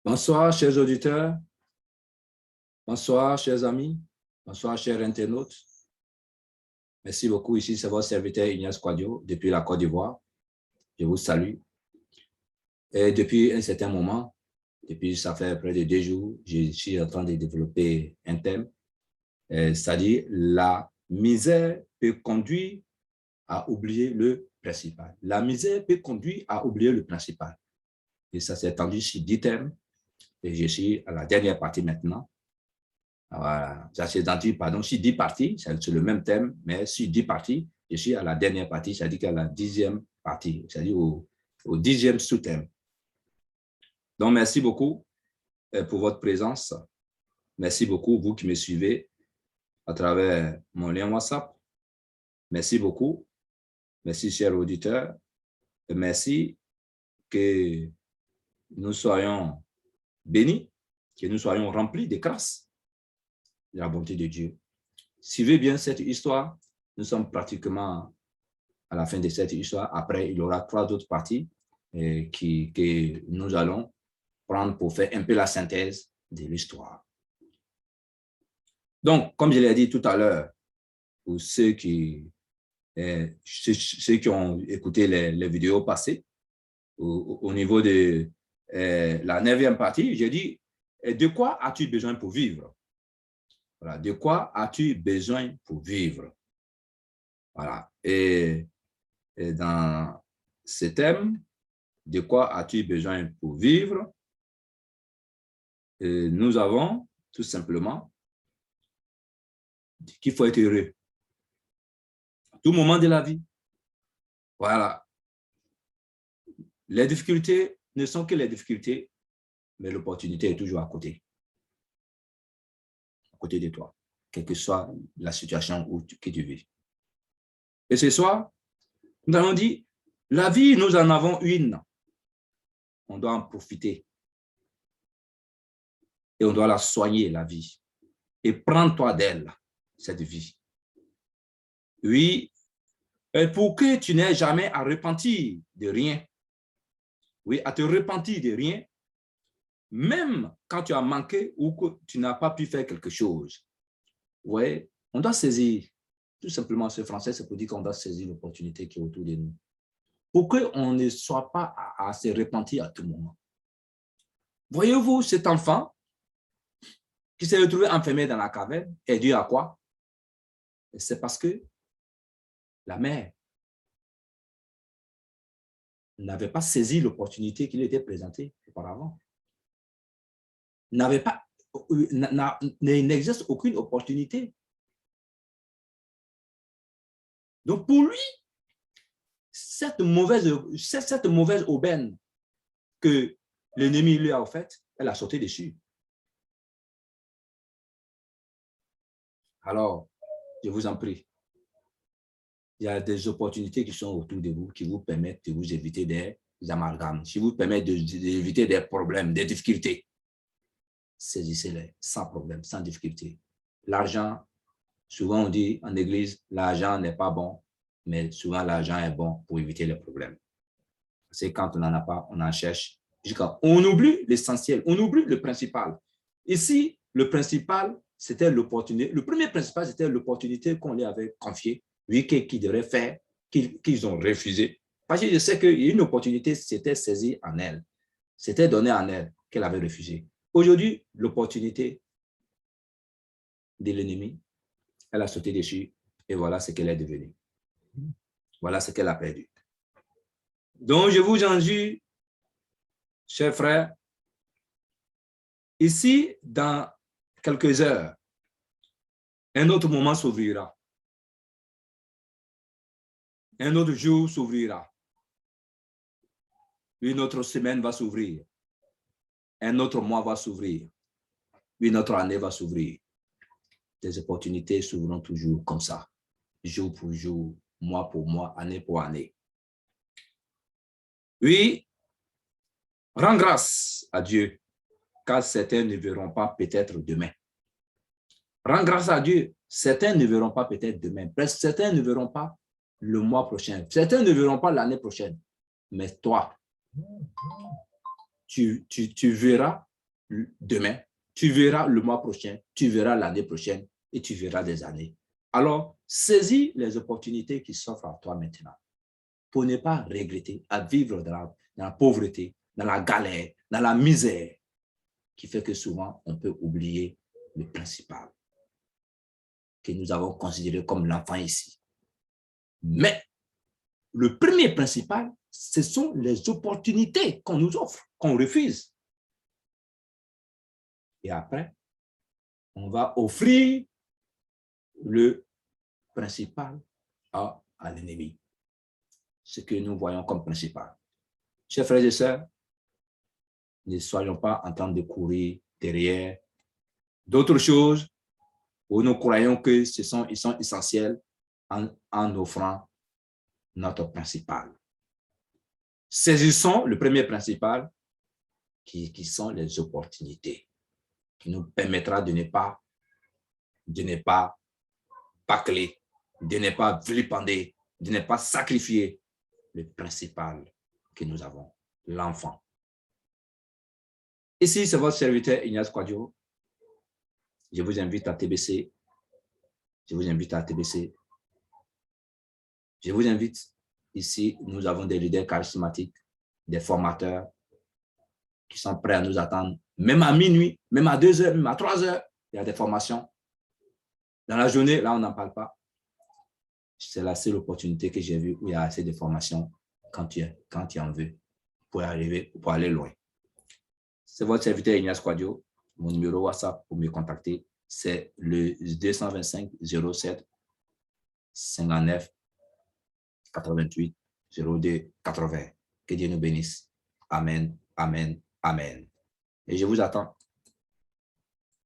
Bonsoir, chers auditeurs. Bonsoir, chers amis. Bonsoir, chers internautes. Merci beaucoup. Ici, c'est votre serviteur Ignace Quadio, depuis la Côte d'Ivoire. Je vous salue. Et depuis un certain moment, depuis ça fait près de 2 jours, je suis en train de développer un thème, c'est-à-dire la misère peut conduire à oublier le principal. La misère peut conduire à oublier le principal. Et ça s'est étendu sur 10 thèmes. Et je suis à la dernière partie maintenant. Voilà. Ça s'est étendu, pardon, sur 10 parties, c'est le même thème, mais sur 10 parties, je suis à la dernière partie, c'est-à-dire qu'à la 10e partie, c'est-à-dire au 10e sous-thème. Donc, merci beaucoup pour votre présence. Merci beaucoup, vous qui me suivez à travers mon lien WhatsApp. Merci beaucoup. Merci, chers auditeurs. Et merci que nous soyons bénis, que nous soyons remplis de grâce, de la bonté de Dieu. Suivez bien cette histoire. Nous sommes pratiquement à la fin de cette histoire. Après, il y aura 3 autres parties que nous allons prendre pour faire un peu la synthèse de l'histoire. Donc, comme je l'ai dit tout à l'heure, pour ceux qui ont écouté les vidéos passées, au niveau de la 9e partie, j'ai dit, de quoi as-tu besoin pour vivre? Voilà, de quoi as-tu besoin pour vivre? Voilà, et dans ce thème, de quoi as-tu besoin pour vivre? Nous avons tout simplement qu'il faut être heureux à tout moment de la vie. Voilà. Les difficultés ne sont que les difficultés, mais l'opportunité est toujours à côté de toi, quelle que soit la situation que tu vis. Et ce soir, nous allons dire, la vie, nous en avons une. On doit en profiter. Et on doit la soigner, la vie. Et prends-toi d'elle, cette vie. Oui, pour que tu n'aies jamais à repentir de rien. Oui, à te repentir de rien, même quand tu as manqué ou que tu n'as pas pu faire quelque chose. Oui, on doit saisir. Tout simplement, ce français, c'est pour dire qu'on doit saisir l'opportunité qui est autour de nous. Pour qu'on ne soit pas à se repentir à tout moment. Voyez-vous cet enfant qui s'est retrouvé enfermé dans la caverne est dû à quoi? C'est parce que la mère n'avait pas saisi l'opportunité qui lui était présentée auparavant. N'existe aucune opportunité. Donc pour lui, cette mauvaise aubaine que l'ennemi lui a offerte, elle a sauté dessus. Alors, je vous en prie, il y a des opportunités qui sont autour de vous, qui vous permettent de vous éviter des amalgames, qui vous permettent d'éviter des problèmes, des difficultés. Saisissez-les sans problème, sans difficulté. L'argent, souvent on dit en église, l'argent n'est pas bon, mais souvent l'argent est bon pour éviter les problèmes. C'est quand on n'en a pas, on en cherche. On oublie l'essentiel, on oublie le principal. Ici, le principal, c'était l'opportunité. Le premier principal, c'était l'opportunité qu'on lui avait confiée, lui qui devrait faire, qu'ils ont refusé. Parce que je sais qu'une opportunité s'était saisie en elle, c'était donné en elle qu'elle avait refusé. Aujourd'hui, l'opportunité de l'ennemi, elle a sauté dessus et voilà ce qu'elle est devenue. Voilà ce qu'elle a perdu. Donc, je vous enjure, chers frères, ici, dans quelques heures, un autre moment s'ouvrira. Un autre jour s'ouvrira. Une autre semaine va s'ouvrir. Un autre mois va s'ouvrir. Une autre année va s'ouvrir. Des opportunités s'ouvriront toujours comme ça, jour pour jour, mois pour mois, année pour année. Oui, rends grâce à Dieu, car certains ne verront pas peut-être demain. Rends grâce à Dieu, certains ne verront pas peut-être demain, certains ne verront pas le mois prochain, certains ne verront pas l'année prochaine, mais toi, tu verras demain, tu verras le mois prochain, tu verras l'année prochaine et tu verras des années. Alors, saisis les opportunités qui s'offrent à toi maintenant pour ne pas regretter à vivre dans la pauvreté, dans la galère, dans la misère, qui fait que souvent, on peut oublier le principal que nous avons considéré comme l'enfant ici. Mais le premier principal, ce sont les opportunités qu'on nous offre, qu'on refuse. Et après, on va offrir le principal à l'ennemi. Ce que nous voyons comme principal. Chers frères et sœurs, ne soyons pas en train de courir derrière d'autres choses où nous croyons que ils sont essentiels en offrant notre principal. Saisissons le premier principal qui sont les opportunités qui nous permettra de ne pas bâcler, de ne pas vilipender, de ne pas sacrifier le principal que nous avons, l'enfant. Ici, c'est votre serviteur Ignace Kouadio. Je vous invite à TBC. Je vous invite à TBC. Je vous invite ici, nous avons des leaders charismatiques, des formateurs qui sont prêts à nous attendre, même à minuit, même à 2 heures, même à 3 heures. Il y a des formations. Dans la journée, là, on n'en parle pas. C'est la seule opportunité que j'ai vue où il y a assez de formations quand tu en veux pour aller loin. C'est votre serviteur Ignace Kouadio. Mon numéro WhatsApp pour me contacter, c'est le 225 07 59 88 02 80. Que Dieu nous bénisse. Amen, amen, amen. Et je vous attends.